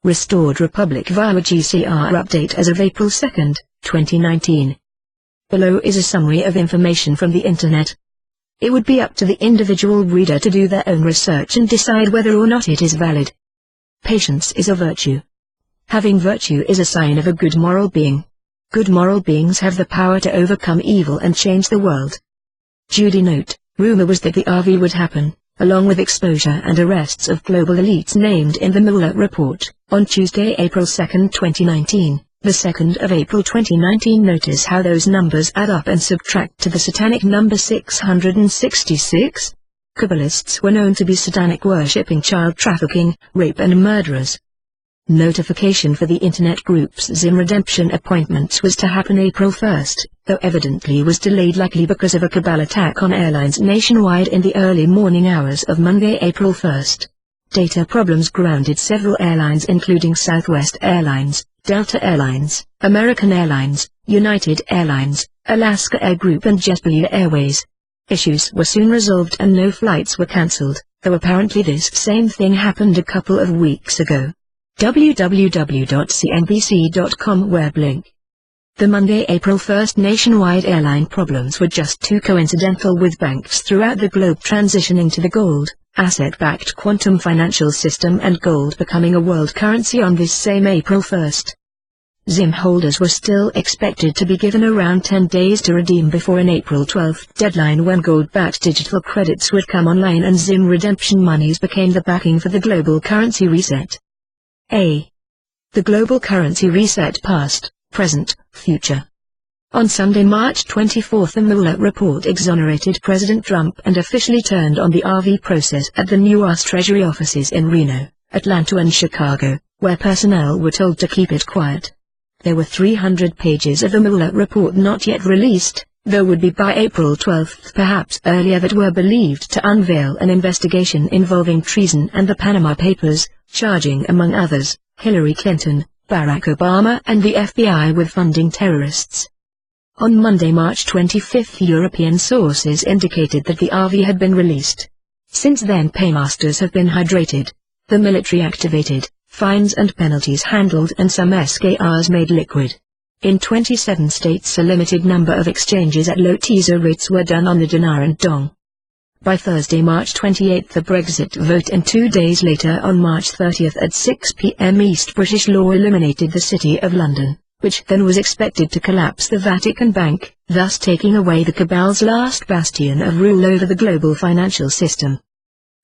Restored Republic via GCR update as of April 2, 2019. Below is a summary of information from the Internet. It would be up to the individual reader to do their own research and decide whether or not it is valid. Patience is a virtue. Having virtue is a sign of a good moral being. Good moral beings have the power to overcome evil and change the world. Judy note, rumor was that the RV would happen, along with exposure and arrests of global elites named in the Mueller report, on Tuesday, April 2, 2019. The 2nd of April 2019. Notice how those numbers add up and subtract to the satanic number 666. Kabbalists were known to be satanic worshipping, child trafficking, rape and murderers. Notification for the Internet group's Zim redemption appointments was to happen April 1, though evidently was delayed, likely because of a cabal attack on airlines nationwide in the early morning hours of Monday, April 1. Data problems grounded several airlines including Southwest Airlines, Delta Airlines, American Airlines, United Airlines, Alaska Air Group and JetBlue Airways. Issues were soon resolved and no flights were cancelled, though apparently this same thing happened a couple of weeks ago. www.cnbc.com web link. The Monday, April 1 nationwide airline problems were just too coincidental, with banks throughout the globe transitioning to the gold, asset-backed quantum financial system and gold becoming a world currency on this same April 1. Zim holders were still expected to be given around 10 days to redeem before an April 12 deadline when gold-backed digital credits would come online and Zim redemption monies became the backing for the global currency reset. The global currency reset: past, present, future. On Sunday, March 24, the Mueller report exonerated President Trump and officially turned on the RV process at the U.S. Treasury offices in Reno, Atlanta and Chicago, where personnel were told to keep it quiet. There were 300 pages of the Mueller report not yet released, though would be by April 12, perhaps earlier, that were believed to unveil an investigation involving treason and the Panama Papers, charging among others, Hillary Clinton, Barack Obama and the FBI with funding terrorists. On Monday, March 25, European sources indicated that the RV had been released. Since then, paymasters have been hydrated, the military activated, fines and penalties handled and some SKRs made liquid. In 27 states, a limited number of exchanges at low teaser rates were done on the dinar and dong. By Thursday, March 28, the Brexit vote, and 2 days later on March 30 at 6 p.m. East, British law eliminated the City of London, which then was expected to collapse the Vatican Bank, thus taking away the cabal's last bastion of rule over the global financial system.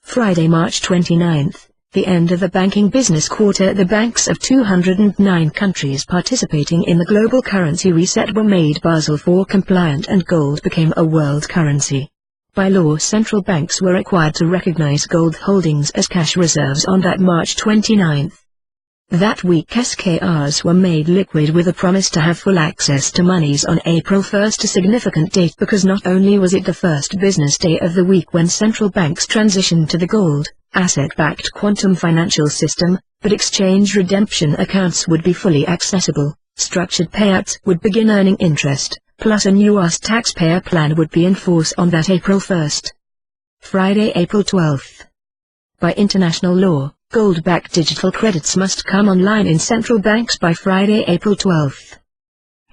Friday, March 29, the end of the banking business quarter. The banks of 209 countries participating in the global currency reset were made Basel IV compliant and gold became a world currency. By law, central banks were required to recognize gold holdings as cash reserves on that March 29. That week, SKRs were made liquid with a promise to have full access to monies on April 1, a significant date because not only was it the first business day of the week when central banks transitioned to the gold, asset-backed quantum financial system, but exchange redemption accounts would be fully accessible, structured payouts would begin earning interest, plus a new US taxpayer plan would be in force on that April 1. Friday, April 12. By international law, gold-backed digital credits must come online in central banks by Friday, April 12.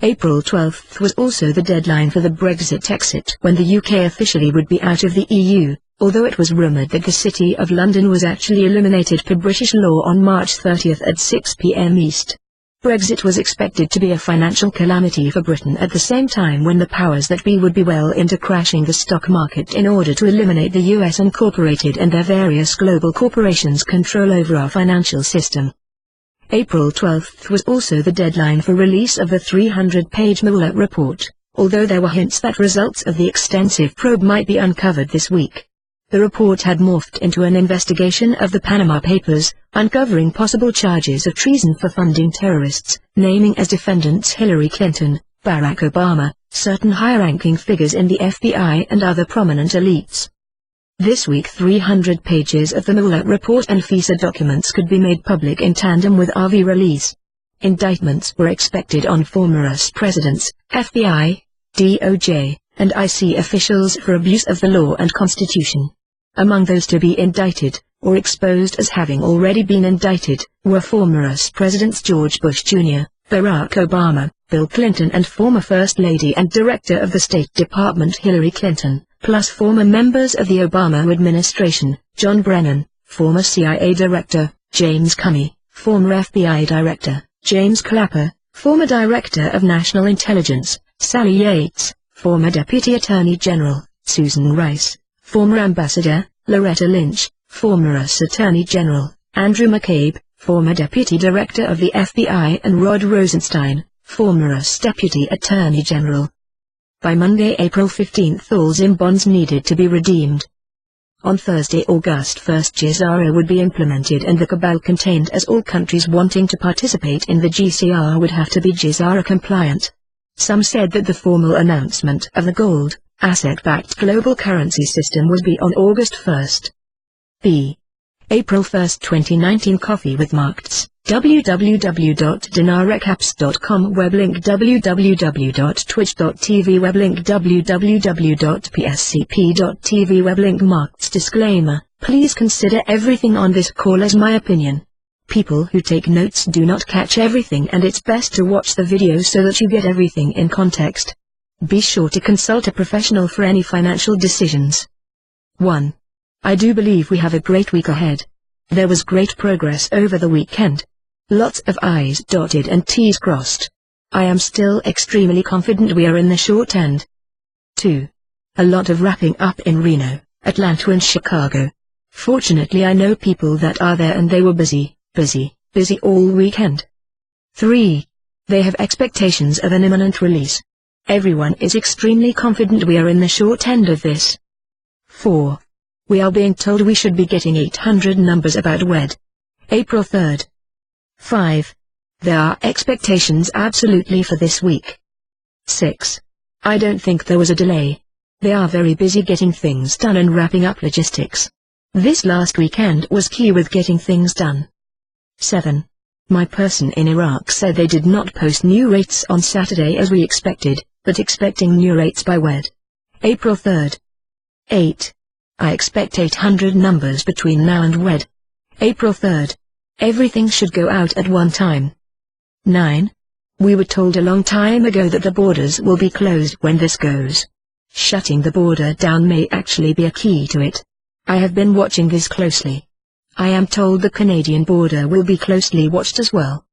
April 12 was also the deadline for the Brexit exit, when the UK officially would be out of the EU, although it was rumoured that the City of London was actually eliminated per British law on March 30 at 6 p.m. East. Brexit was expected to be a financial calamity for Britain at the same time when the powers that be would be well into crashing the stock market in order to eliminate the US Incorporated and their various global corporations' control over our financial system. April 12 was also the deadline for release of the 300-page Mueller report, although there were hints that results of the extensive probe might be uncovered this week. The report had morphed into an investigation of the Panama Papers, uncovering possible charges of treason for funding terrorists, naming as defendants Hillary Clinton, Barack Obama, certain high-ranking figures in the FBI and other prominent elites. This week, 300 pages of the Mueller report and FISA documents could be made public in tandem with RV release. Indictments were expected on former US presidents, FBI, DOJ, and IC officials for abuse of the law and Constitution. Among those to be indicted, or exposed as having already been indicted, were former US Presidents George Bush Jr., Barack Obama, Bill Clinton and former First Lady and Director of the State Department Hillary Clinton, plus former members of the Obama administration, John Brennan, former CIA Director, James Comey, former FBI Director, James Clapper, former Director of National Intelligence, Sally Yates, former Deputy Attorney General, Susan Rice, former Ambassador, Loretta Lynch, former US Attorney General, Andrew McCabe, former Deputy Director of the FBI and Rod Rosenstein, former US Deputy Attorney General. By Monday, April 15, all ZIM bonds needed to be redeemed. On Thursday, August 1, GCR would be implemented and the cabal contained, as all countries wanting to participate in the GCR would have to be GCR compliant. Some said that the formal announcement of the gold, asset-backed global currency system would be on August 1. B. April 1, 2019. Coffee with Markets. www.dinarrecaps.com. Weblink. www.twitch.tv. Weblink. www.pscp.tv. Weblink. Markets. Disclaimer: please consider everything on this call as my opinion. People who take notes do not catch everything, and it's best to watch the video so that you get everything in context. Be sure to consult a professional for any financial decisions. 1. I do believe we have a great week ahead. There was great progress over the weekend. Lots of I's dotted and T's crossed. I am still extremely confident we are in the short end. 2. A lot of wrapping up in Reno, Atlanta and Chicago. Fortunately, I know people that are there and they were busy all weekend. 3. They have expectations of an imminent release. Everyone is extremely confident we are in the short end of this. 4. We are being told we should be getting 800 numbers about WED. April 3rd. 5. There are expectations absolutely for this week. 6. I don't think there was a delay. They are very busy getting things done and wrapping up logistics. This last weekend was key with getting things done. 7. My person in Iraq said they did not post new rates on Saturday as we expected, but expecting new rates by WED. April 3rd. 8. I expect 800 numbers between now and WED. April 3rd. Everything should go out at one time. 9. We were told a long time ago that the borders will be closed when this goes. Shutting the border down may actually be a key to it. I have been watching this closely. I am told the Canadian border will be closely watched as well.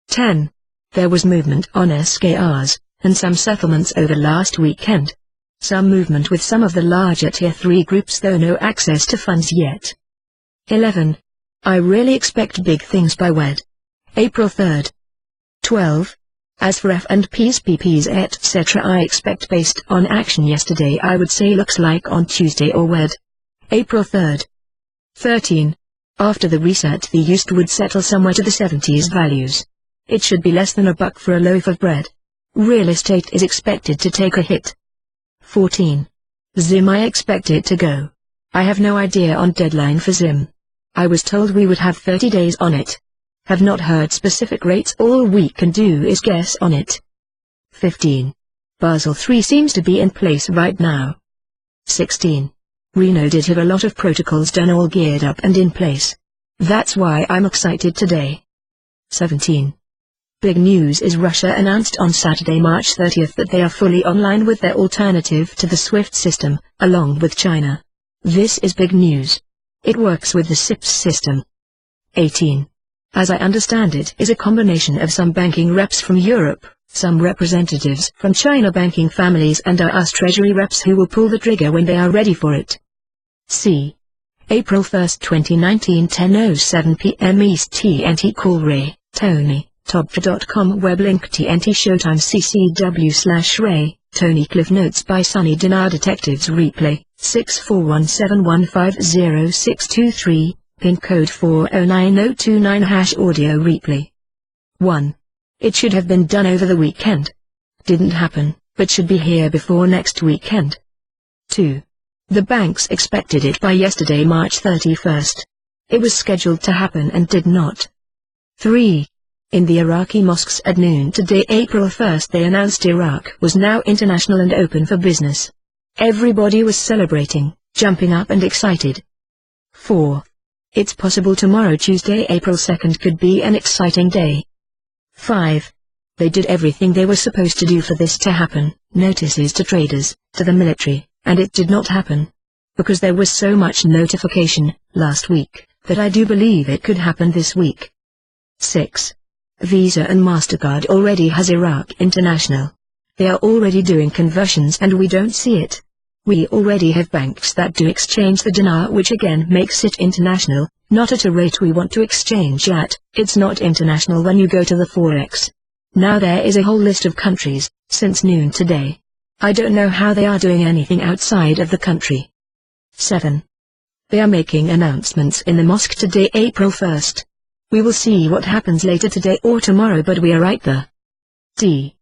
10. There was movement on SKRs, and some settlements over last weekend. Some movement with some of the larger Tier 3 groups, though no access to funds yet. 11. I really expect big things by WED. April 3rd. 12. As for F&Ps, PPs etc., I expect based on action yesterday, I would say looks like on Tuesday or WED. April 3rd. 13. After the reset, the used would settle somewhere to the 70s values. It should be less than $1 for a loaf of bread. Real estate is expected to take a hit. 14. ZIM, I expect it to go. I have no idea on deadline for ZIM. I was told we would have 30 days on it. Have not heard specific rates. All we can do is guess on it. 15. Basel III seems to be in place right now. 16. Reno did have a lot of protocols done, all geared up and in place. That's why I'm excited today. 17. Big news is Russia announced on Saturday, March 30th that they are fully online with their alternative to the SWIFT system, along with China. This is big news. It works with the SIPS system. 18. As I understand it, is a combination of some banking reps from Europe, some representatives from China banking families, and our US Treasury reps who will pull the trigger when they are ready for it. C. April 1, 2019, 10:07 p.m. East. TNT. Call Ray, Tony, Toptra.com. Weblink. TNT. Showtime. CCW/Ray, Tony. Cliff Notes by Sunny Dinar. Detectives. Replay, 64171500623, pin code 409029 #. Audio replay. 1. It should have been done over the weekend. Didn't happen, but should be here before next weekend. 2. The banks expected it by yesterday, March 31st. It was scheduled to happen and did not. 3. In the Iraqi mosques at noon today, April 1st, they announced Iraq was now international and open for business. Everybody was celebrating, jumping up and excited. 4. It's possible tomorrow, Tuesday, April 2nd, could be an exciting day. 5. They did everything they were supposed to do for this to happen, notices to traders, to the military, and it did not happen. Because there was so much notification, last week, that I do believe it could happen this week. 6. Visa and MasterCard already has Iraq International. They are already doing conversions and we don't see it. We already have banks that do exchange the dinar, which again makes it international, not at a rate we want to exchange at. It's not international when you go to the Forex. Now there is a whole list of countries, since noon today. I don't know how they are doing anything outside of the country. 7. They are making announcements in the mosque today, April 1st. We will see what happens later today or tomorrow, but we are right there. D.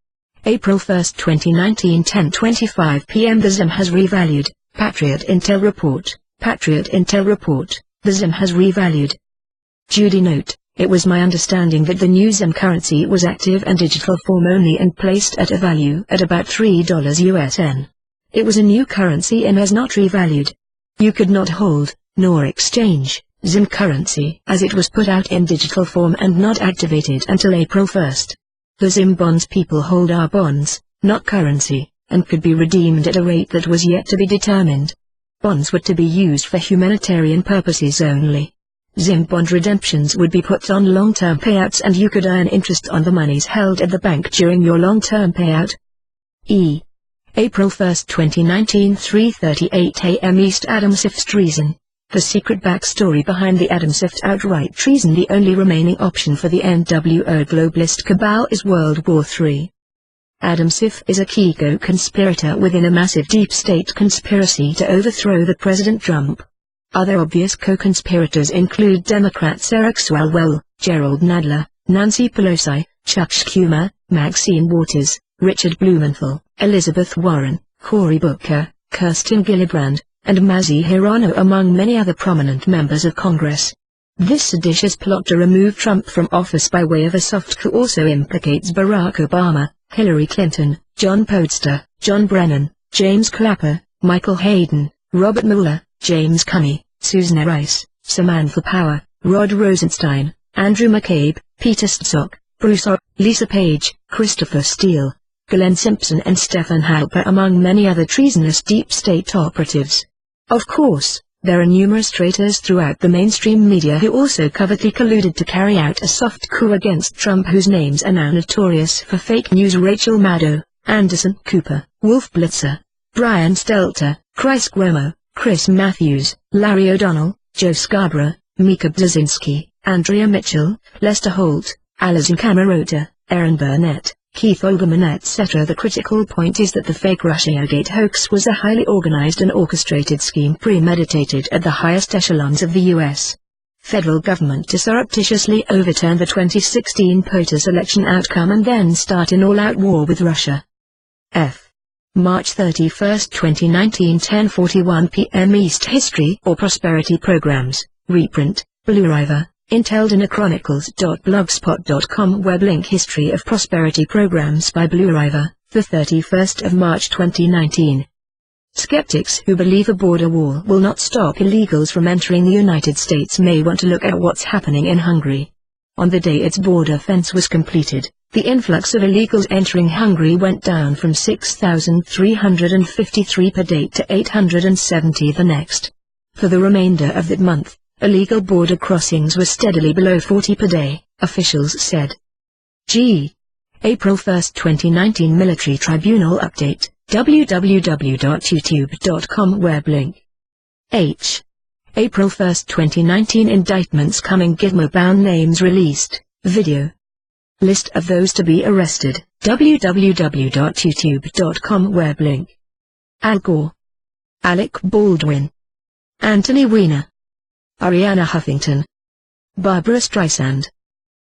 April 1st, 2019, 10:25 p.m. The ZIM has revalued. Patriot Intel Report. Patriot Intel Report. The ZIM has revalued. Judy note, it was my understanding that the new ZIM currency was active and digital form only and placed at a value at about $3 USN. It was a new currency and has not revalued. You could not hold, nor exchange, ZIM currency as it was put out in digital form and not activated until April 1st. The ZIM bonds people hold are bonds, not currency, and could be redeemed at a rate that was yet to be determined. Bonds were to be used for humanitarian purposes only. ZIM bond redemptions would be put on long-term payouts and you could earn interest on the monies held at the bank during your long-term payout. E. April 1st, 2019, 3:38 a.m. East Adam Swift's treason. The secret backstory behind the Adam Swift outright treason. The only remaining option for the NWO globalist cabal is World War III. Adam Schiff is a key co-conspirator within a massive deep state conspiracy to overthrow the President Trump. Other obvious co-conspirators include Democrats Eric Swalwell, Gerald Nadler, Nancy Pelosi, Chuck Schumer, Maxine Waters, Richard Blumenthal, Elizabeth Warren, Cory Booker, Kirsten Gillibrand, and Mazi Hirano, among many other prominent members of Congress. This seditious plot to remove Trump from office by way of a soft coup also implicates Barack Obama, Hillary Clinton, John Podesta, John Brennan, James Clapper, Michael Hayden, Robert Mueller, James Comey, Susan Rice, Samantha Power, Rod Rosenstein, Andrew McCabe, Peter Strzok, Bruce Orr, Lisa Page, Christopher Steele, Glenn Simpson and Stephen Halper, among many other treasonous deep state operatives. Of course, there are numerous traitors throughout the mainstream media who also covertly colluded to carry out a soft coup against Trump, whose names are now notorious for fake news: Rachel Maddow, Anderson Cooper, Wolf Blitzer, Brian Stelter, Chris Cuomo, Chris Matthews, Larry O'Donnell, Joe Scarborough, Mika Brzezinski, Andrea Mitchell, Lester Holt, Alison Camerota, Aaron Burnett, Keith Olbermann, etc. The critical point is that the fake Russiagate hoax was a highly organized and orchestrated scheme premeditated at the highest echelons of the U.S. federal government to surreptitiously overturn the 2016 POTUS election outcome and then start an all-out war with Russia. F. March 31, 2019, 10:41 p.m. East. History or Prosperity Programs, reprint, Blue River. Inteldinachronicles.blogspot.com web link. History of Prosperity Programs by Blue River, the 31st of March 2019. Skeptics who believe a border wall will not stop illegals from entering the United States may want to look at what's happening in Hungary. On the day its border fence was completed, the influx of illegals entering Hungary went down from 6,353 per day to 870 the next. For the remainder of that month, illegal border crossings were steadily below 40 per day, officials said. G. April 1, 2019 Military Tribunal Update, www.youtube.com web link. H. April 1, 2019 Indictments coming. Gizmo-bound names released, video. List of those to be arrested, www.youtube.com web link. Al Gore, Alec Baldwin, Anthony Weiner, Ariana Huffington, Barbara Streisand,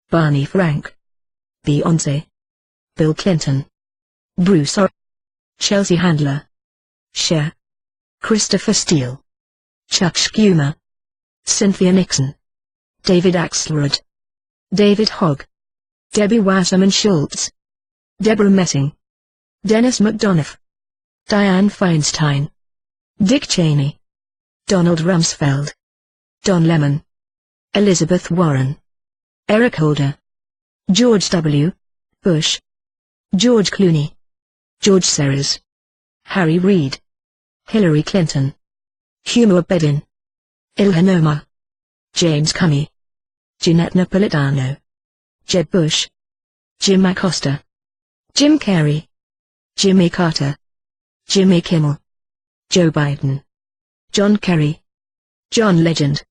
Barney Frank, Beyoncé, Bill Clinton, Bruce Orr, Chelsea Handler, Cher, Christopher Steele, Chuck Schumer, Cynthia Nixon, David Axelrod, David Hogg, Debbie Wasserman Schultz, Deborah Messing, Dennis McDonough, Dianne Feinstein, Dick Cheney, Donald Rumsfeld, Don Lemon, Elizabeth Warren, Eric Holder, George W. Bush, George Clooney, George Soros, Harry Reid, Hillary Clinton, Huma Abedin, Ilhan Omar, James Comey, Jeanette Napolitano, Jeb Bush, Jim Acosta, Jim Carrey, Jimmy Carter, Jimmy Kimmel, Joe Biden, John Kerry, John Legend,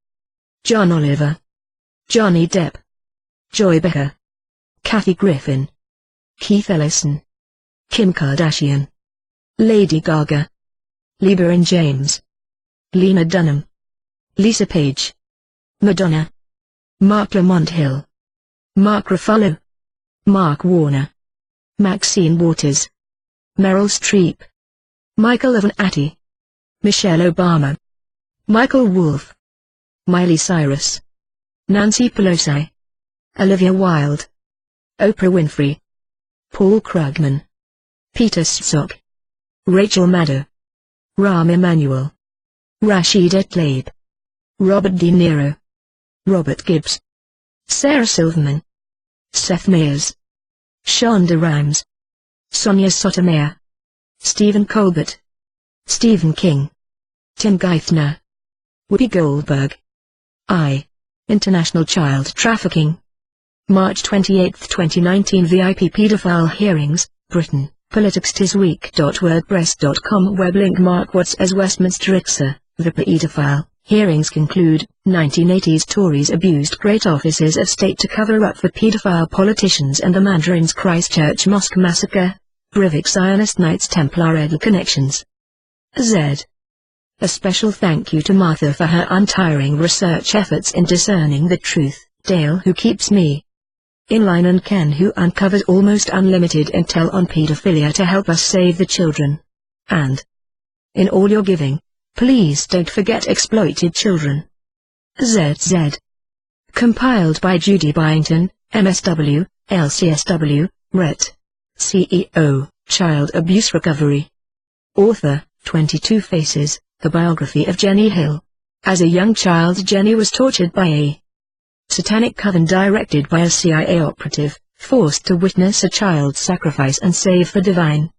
John Oliver, Johnny Depp, Joy Becker, Kathy Griffin, Keith Ellison, Kim Kardashian, Lady Gaga, LeBron James, Lena Dunham, Lisa Page, Madonna, Mark Lamont Hill, Mark Ruffalo, Mark Warner, Maxine Waters, Meryl Streep, Michael Evan Atty, Michelle Obama, Michael Wolff, Miley Cyrus, Nancy Pelosi, Olivia Wilde, Oprah Winfrey, Paul Krugman, Peter Strzok, Rachel Maddow, Rahm Emanuel, Rashida Tlaib, Robert De Niro, Robert Gibbs, Sarah Silverman, Seth Meyers, Shonda Rhimes, Sonia Sotomayor, Stephen Colbert, Stephen King, Tim Geithner, Whoopi Goldberg. International Child Trafficking. March 28, 2019. VIP Pedophile Hearings, Britain, politicstisweek.wordpress.com. Web link. Mark Watts as Westminster Ixer, the pedophile. Hearings conclude. 1980s Tories abused great offices of state to cover up for pedophile politicians and the Mandarins. Christchurch Mosque Massacre. Breivik Zionist Knights Templar Edel Connections. Z. A special thank you to Martha for her untiring research efforts in discerning the truth. Dale, who keeps me in line, and Ken, who uncovers almost unlimited intel on pedophilia to help us save the children. And in all your giving, please don't forget exploited children. ZZ. Compiled by Judy Byington, MSW, LCSW, RET. CEO, Child Abuse Recovery. Author, 22 Faces, the biography of Jenny Hill. As a young child, Jenny was tortured by a satanic coven directed by a CIA operative, forced to witness a child sacrifice and save for divine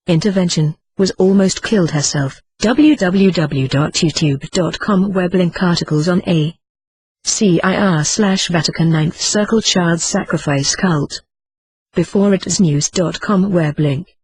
intervention, was almost killed herself. www.youtube.com. Web link. Articles on a CIR/Vatican Ninth Circle Child Sacrifice Cult. Before it is news.com. Web link.